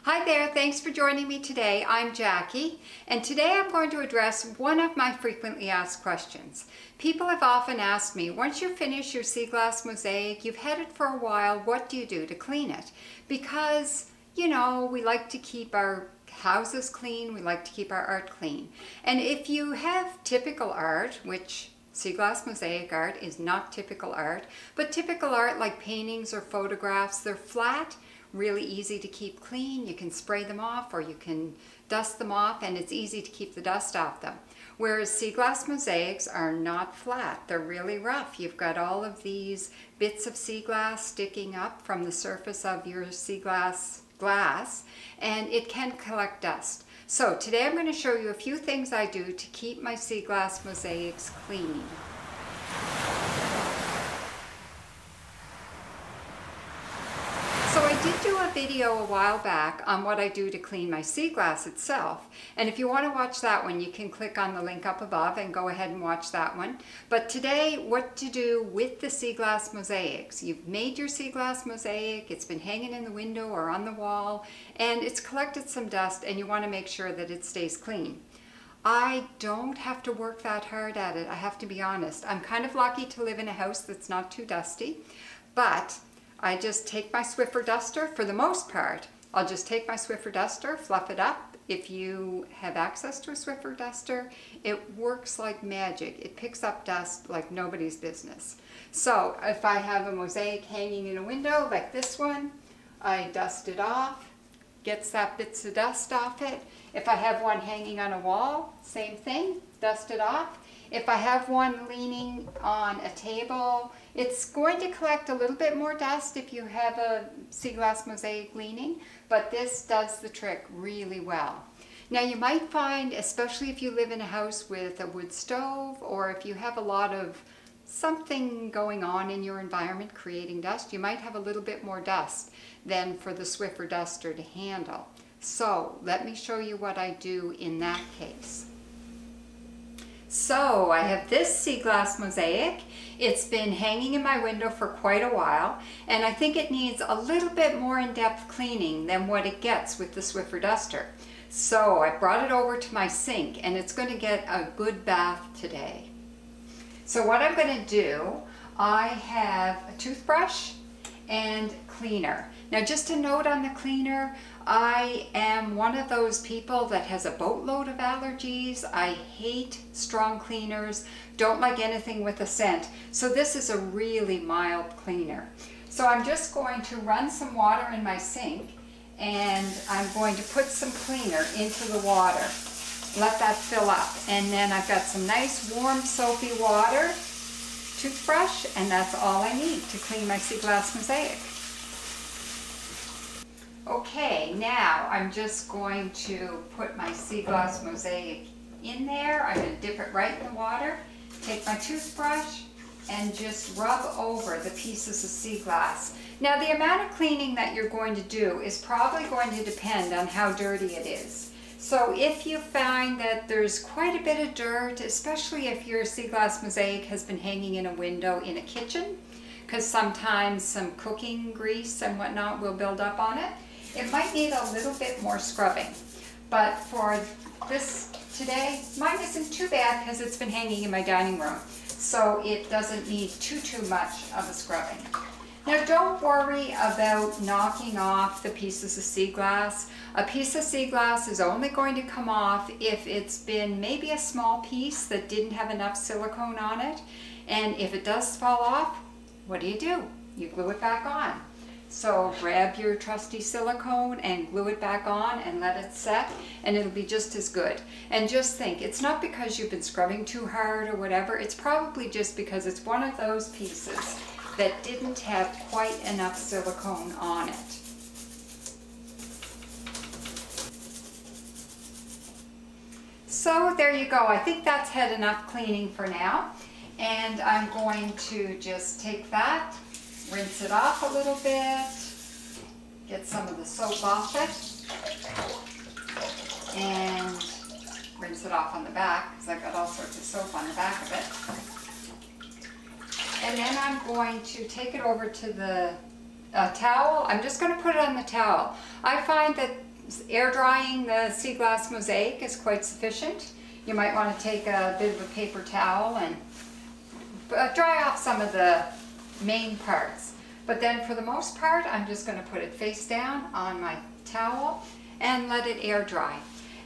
Hi there, thanks for joining me today. I'm Jackie, and today I'm going to address one of my frequently asked questions. People have often asked me, once you finish your sea glass mosaic, you've had it for a while, what do you do to clean it? Because, you know, we like to keep our houses clean, we like to keep our art clean. And if you have typical art, which sea glass mosaic art is not typical art, but typical art like paintings or photographs, they're flat, really easy to keep clean. You can spray them off or you can dust them off, and it's easy to keep the dust off them. Whereas sea glass mosaics are not flat, they're really rough. You've got all of these bits of sea glass sticking up from the surface of your sea glass and it can collect dust. So today I'm going to show you a few things I do to keep my sea glass mosaics clean. So I did do a video a while back on what I do to clean my sea glass itself, and if you want to watch that one, you can click on the link up above and go ahead and watch that one. But today, what to do with the sea glass mosaics. You've made your sea glass mosaic, it's been hanging in the window or on the wall, and it's collected some dust, and you want to make sure that it stays clean. I don't have to work that hard at it, I have to be honest. I'm kind of lucky to live in a house that's not too dusty, but I just take my Swiffer duster for the most part. I'll just take my Swiffer duster, fluff it up. If you have access to a Swiffer duster, it works like magic. It picks up dust like nobody's business. So if I have a mosaic hanging in a window like this one, I dust it off, gets that bits of dust off it. If I have one hanging on a wall, same thing, dust it off. If I have one leaning on a table, it's going to collect a little bit more dust if you have a sea glass mosaic leaning, but this does the trick really well. Now you might find, especially if you live in a house with a wood stove, or if you have a lot of something going on in your environment creating dust, you might have a little bit more dust than for the Swiffer duster to handle. So let me show you what I do in that case. So I have this sea glass mosaic. It's been hanging in my window for quite a while, and I think it needs a little bit more in-depth cleaning than what it gets with the Swiffer duster. So I brought it over to my sink, and it's going to get a good bath today. So what I'm going to do, I have a toothbrush and cleaner. Now just a note on the cleaner, I am one of those people that has a boatload of allergies. I hate strong cleaners, don't like anything with a scent. So this is a really mild cleaner. So I'm just going to run some water in my sink, and I'm going to put some cleaner into the water. Let that fill up, and then I've got some nice warm soapy water, toothbrush, and that's all I need to clean my sea glass mosaic. Okay, now I'm just going to put my sea glass mosaic in there. I'm going to dip it right in the water, take my toothbrush, and just rub over the pieces of sea glass. Now the amount of cleaning that you're going to do is probably going to depend on how dirty it is. So if you find that there's quite a bit of dirt, especially if your sea glass mosaic has been hanging in a window in a kitchen, because sometimes some cooking grease and whatnot will build up on it, it might need a little bit more scrubbing. But for this today, mine isn't too bad because it's been hanging in my dining room, so it doesn't need too much of a scrubbing. Now don't worry about knocking off the pieces of sea glass. A piece of sea glass is only going to come off if it's been maybe a small piece that didn't have enough silicone on it. And if it does fall off, what do? You glue it back on. So grab your trusty silicone and glue it back on and let it set, and it'll be just as good. And just think, it's not because you've been scrubbing too hard or whatever, it's probably just because it's one of those pieces that didn't have quite enough silicone on it. So there you go. I think that's had enough cleaning for now. And I'm going to just take that, rinse it off a little bit, get some of the soap off it, and rinse it off on the back because I've got all sorts of soap on the back of it. And then I'm going to take it over to the towel. I'm just going to put it on the towel. I find that Air drying the sea glass mosaic is quite sufficient. You might want to take a bit of a paper towel and dry off some of the main parts. But then for the most part, I'm just going to put it face down on my towel and let it air dry.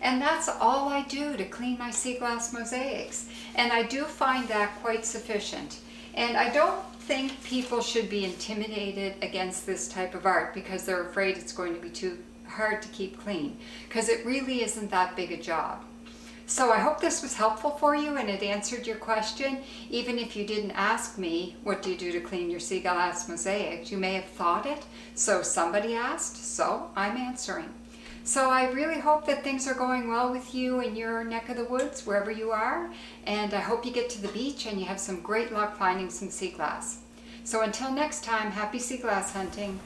And that's all I do to clean my sea glass mosaics. And I do find that quite sufficient. And I don't think people should be intimidated against this type of art because they're afraid it's going to be too hard to keep clean, because it really isn't that big a job. So I hope this was helpful for you and it answered your question. Even if you didn't ask me, what do you do to clean your sea glass mosaics? You may have thought it, so somebody asked, so I'm answering. So I really hope that things are going well with you in your neck of the woods, wherever you are, and I hope you get to the beach and you have some great luck finding some sea glass. So until next time, happy sea glass hunting.